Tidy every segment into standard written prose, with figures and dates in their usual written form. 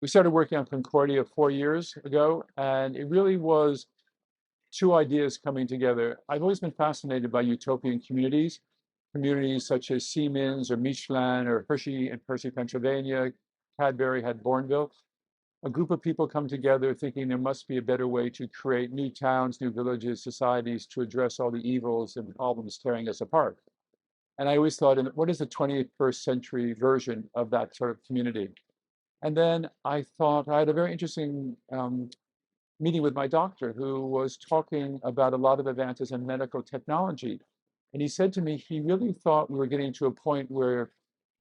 We started working on Concordia 4 years ago, and it really was two ideas coming together. I've always been fascinated by utopian communities, communities such as Siemens or Michelin or Hershey in Percy, Pennsylvania. Cadbury had Bourneville. A group of people come together thinking there must be a better way to create new towns, new villages, societies to address all the evils and problems tearing us apart. And I always thought, what is the 21st century version of that sort of community? And then I thought I had a very interesting meeting with my doctor who was talking about a lot of advances in medical technology. And he said to me, he really thought we were getting to a point where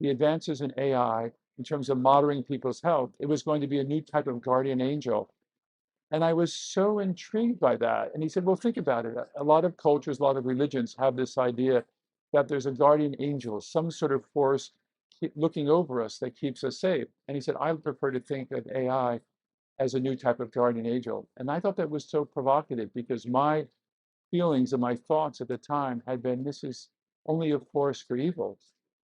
the advances in AI, in terms of monitoring people's health, it was going to be a new type of guardian angel. And I was so intrigued by that. And he said, well, think about it. A lot of cultures, a lot of religions have this idea that there's a guardian angel, some sort of force looking over us that keeps us safe. And he said, I prefer to think of AI as a new type of guardian angel. And I thought that was so provocative because my feelings and my thoughts at the time had been this is only a force for evil.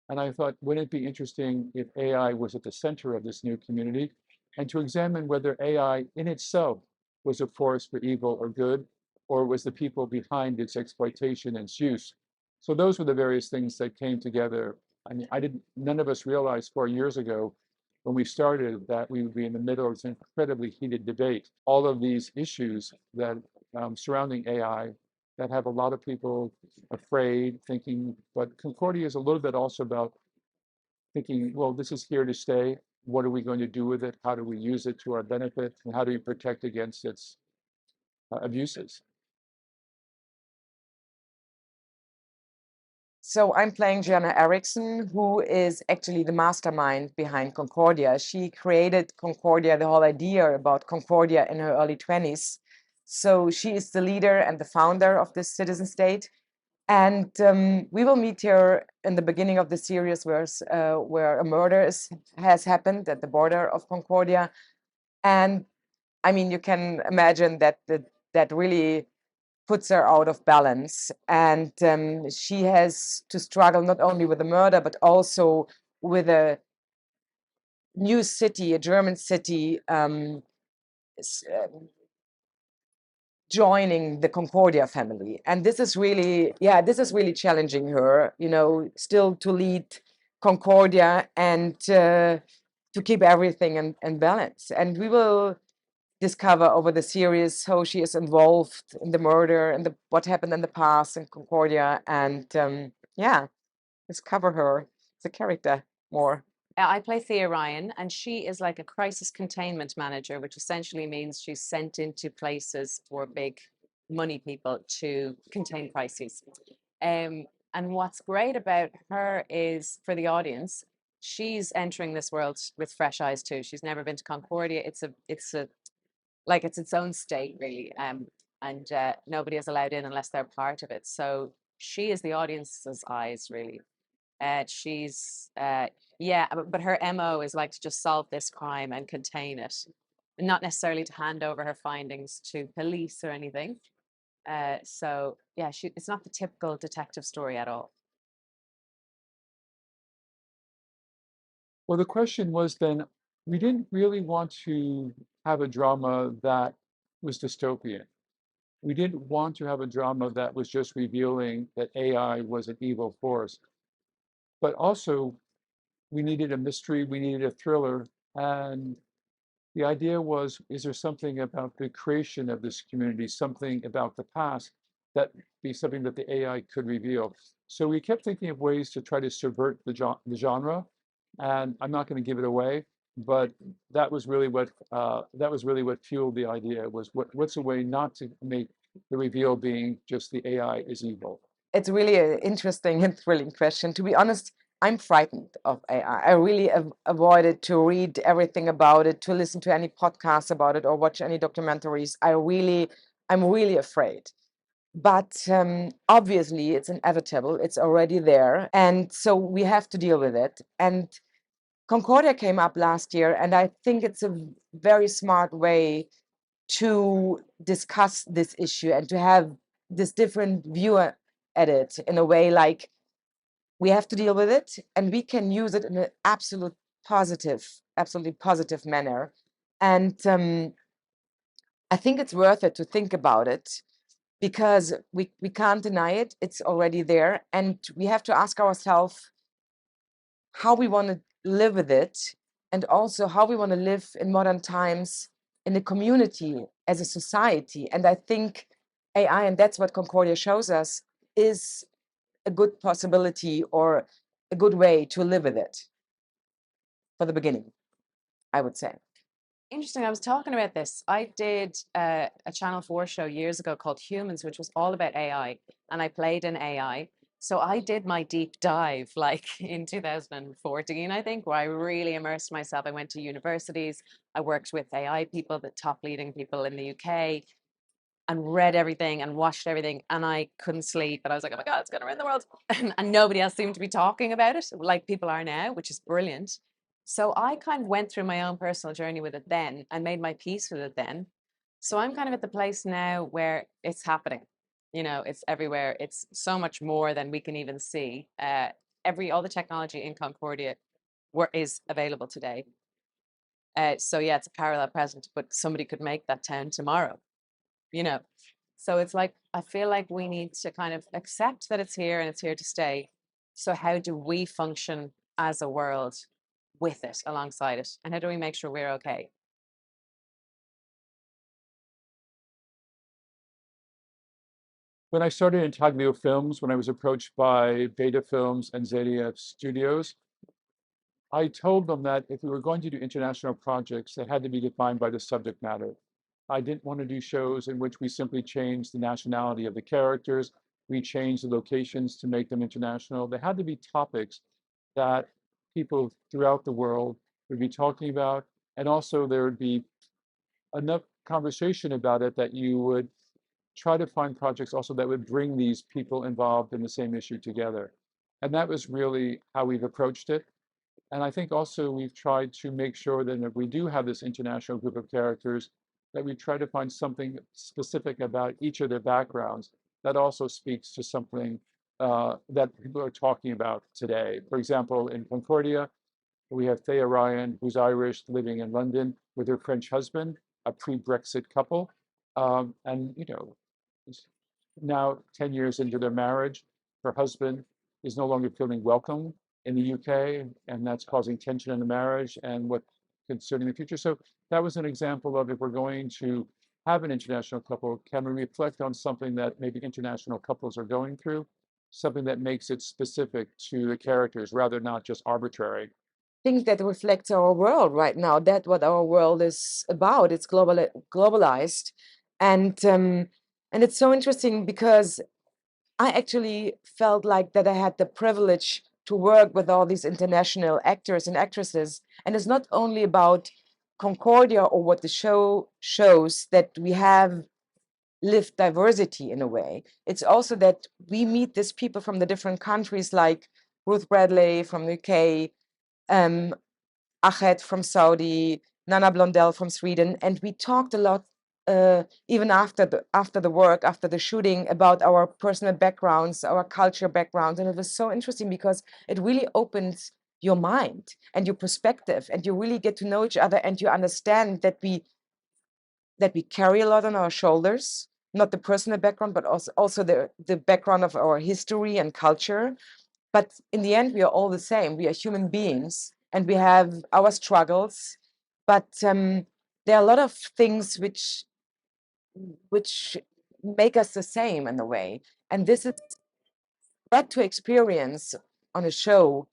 And I thought, wouldn't it be interesting if AI was at the center of this new community and to examine whether AI in itself was a force for evil or good, or was the people behind its exploitation and its use? So those were the various things that came together. I mean, none of us realized 4 years ago when we started that we would be in the middle of this incredibly heated debate. All of these issues that surrounding AI that have a lot of people afraid, thinking, but Concordia is a little bit also about thinking, well, this is here to stay. What are we going to do with it? How do we use it to our benefit? And how do we protect against its abuses? So I'm playing Gianna Eriksson, who is actually the mastermind behind Concordia. She created Concordia, the whole idea about Concordia in her early 20s. So she is the leader and the founder of this citizen state. And we will meet her in the beginning of the series where a murder has happened at the border of Concordia. And I mean, you can imagine that that really puts her out of balance. And she has to struggle not only with the murder, but also with a new city, a German city, joining the Concordia family. And this is really, yeah, this is really challenging her, you know, still to lead Concordia and to keep everything in balance. And we will discover over the series how she is involved in the murder and what happened in the past in Concordia. And yeah, discover her as a character more. I play Thea Ryan, and she is like a crisis containment manager, which essentially means she's sent into places for big money people to contain crises. And what's great about her is for the audience, she's entering this world with fresh eyes too. She's never been to Concordia. It's its own state really, and nobody is allowed in unless they're part of it. So she is the audience's eyes really. She's yeah, but her MO is like to just solve this crime and contain it, not necessarily to hand over her findings to police or anything. So yeah, it's not the typical detective story at all. Well, the question was then, we didn't really want to have a drama that was dystopian. We didn't want to have a drama that was just revealing that AI was an evil force. But also, we needed a mystery, we needed a thriller. And the idea was, is there something about the creation of this community, something about the past that be something that the AI could reveal? So we kept thinking of ways to try to subvert the genre. And I'm not going to give it away, but that was really what fueled the idea was what's a way not to make the reveal being just the AI is evil. It's really an interesting and thrilling question. To be honest, I'm frightened of AI. I really avoided to read everything about it, to listen to any podcasts about it, or watch any documentaries. I'm really afraid. But obviously, it's inevitable. It's already there, and so we have to deal with it. And Concordia came up last year, and I think it's a very smart way to discuss this issue and to have this different view at it in a way like we have to deal with it and we can use it in an absolutely positive manner And I think it's worth it to think about it, because we can't deny it. It's already there. And we have to ask ourselves how we want to live with it, and also how we want to live in modern times in a community as a society. And I think AI, and that's what Concordia shows us, is a good possibility or a good way to live with it for the beginning, I would say. Interesting. I was talking about this. I did a Channel 4 show years ago called Humans, which was all about AI, and I played in AI. So I did my deep dive like in 2014, I think, where I really immersed myself. I went to universities, I worked with AI people, the top leading people in the UK, and read everything and watched everything, and I couldn't sleep. And I was like, oh my God, it's going to ruin the world. And nobody else seemed to be talking about it like people are now, which is brilliant. So I kind of went through my own personal journey with it then and made my peace with it then. So I'm kind of at the place now where it's happening. You know, it's everywhere. It's so much more than we can even see. All the technology in Concordia is available today. So yeah, it's a parallel present, but somebody could make that town tomorrow, you know. So it's like, I feel like we need to kind of accept that it's here and it's here to stay. So how do we function as a world with it, alongside it? And how do we make sure we're okay? When I started Intaglio Films, when I was approached by Beta Films and ZDF Studios, I told them that if we were going to do international projects, they had to be defined by the subject matter. I didn't want to do shows in which we simply changed the nationality of the characters, we changed the locations to make them international. They had to be topics that people throughout the world would be talking about, and also there would be enough conversation about it that you would try to find projects also that would bring these people involved in the same issue together. And that was really how we've approached it. And I think also we've tried to make sure that if we do have this international group of characters, that we try to find something specific about each of their backgrounds that also speaks to something that people are talking about today. For example, in Concordia, we have Thea Ryan, who's Irish, living in London with her French husband, a pre-Brexit couple. And, you know, now 10 years into their marriage, her husband is no longer feeling welcome in the UK, and that's causing tension in the marriage and what concerning the future. So that was an example of, if we're going to have an international couple, can we reflect on something that maybe international couples are going through, something that makes it specific to the characters rather not just arbitrary. Think that reflects our world right now. That's what our world is about. It's globalized, and it's so interesting because I actually felt like that I had the privilege to work with all these international actors and actresses, and it's not only about Concordia or what the show shows that we have lived diversity in a way. It's also that we meet these people from the different countries, like Ruth Bradley from the UK, um, Achet from Saudi, Nana Blondell from Sweden, and we talked a lot, even after the work, after the shooting, about our personal backgrounds, our culture backgrounds, and it was so interesting because it really opens your mind and your perspective, and you really get to know each other, and you understand that we carry a lot on our shoulders, not the personal background, but also the background of our history and culture. But in the end, we are all the same. We are human beings and we have our struggles. But there are a lot of things which make us the same in a way. And this is that to experience on a show,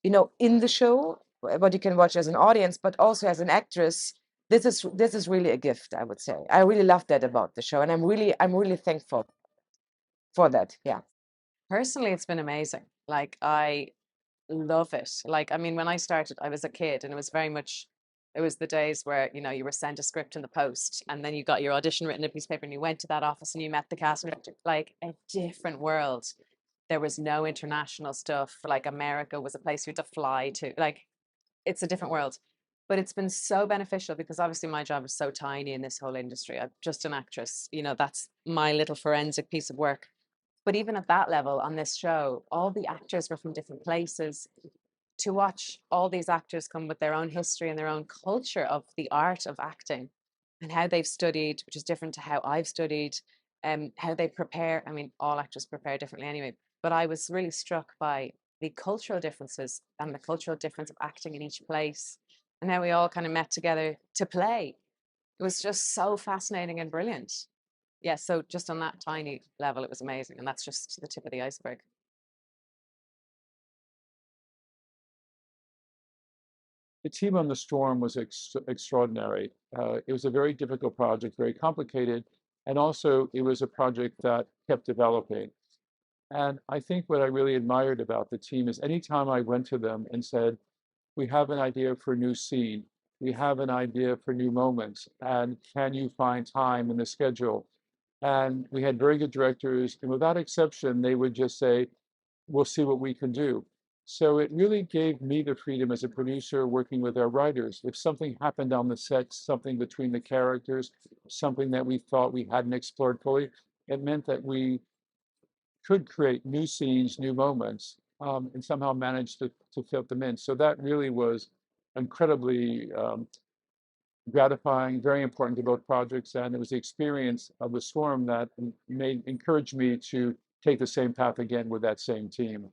in the show, what you can watch as an audience, but also as an actress. This is really a gift, I would say. I really love that about the show, and I'm really thankful for that. Yeah. Personally, it's been amazing. Like, I love it. Like, I mean, when I started, I was a kid, and it was very much, it was the days where, you were sent a script in the post, and then you got your audition written in a piece of paper, and you went to that office and you met the cast director. Like, a different world. There was no international stuff. Like, America was a place you had to fly to. Like, it's a different world. But it's been so beneficial because obviously my job is so tiny in this whole industry. I'm just an actress. That's my little forensic piece of work. But even at that level on this show, all the actors were from different places. to watch all these actors come with their own history and their own culture of the art of acting and how they've studied, which is different to how I've studied, how they prepare. I mean, all actors prepare differently anyway, but I was really struck by the cultural differences and the cultural difference of acting in each place and how we all kind of met together to play. It was just so fascinating and brilliant. Yeah, so just on that tiny level, it was amazing. And that's just the tip of the iceberg. The team on The Storm was extraordinary. It was a very difficult project, very complicated, and also it was a project that kept developing. And I think what I really admired about the team is anytime I went to them and said, we have an idea for a new scene, we have an idea for new moments, and can you find time in the schedule? And we had very good directors, and without exception, they would just say, we'll see what we can do. So it really gave me the freedom as a producer working with our writers. If something happened on the set, something between the characters, something that we thought we hadn't explored fully, it meant that we could create new scenes, new moments, and somehow manage to fit them in. So that really was incredibly gratifying, very important to both projects, and it was the experience of The Storm that encouraged me to take the same path again with that same team.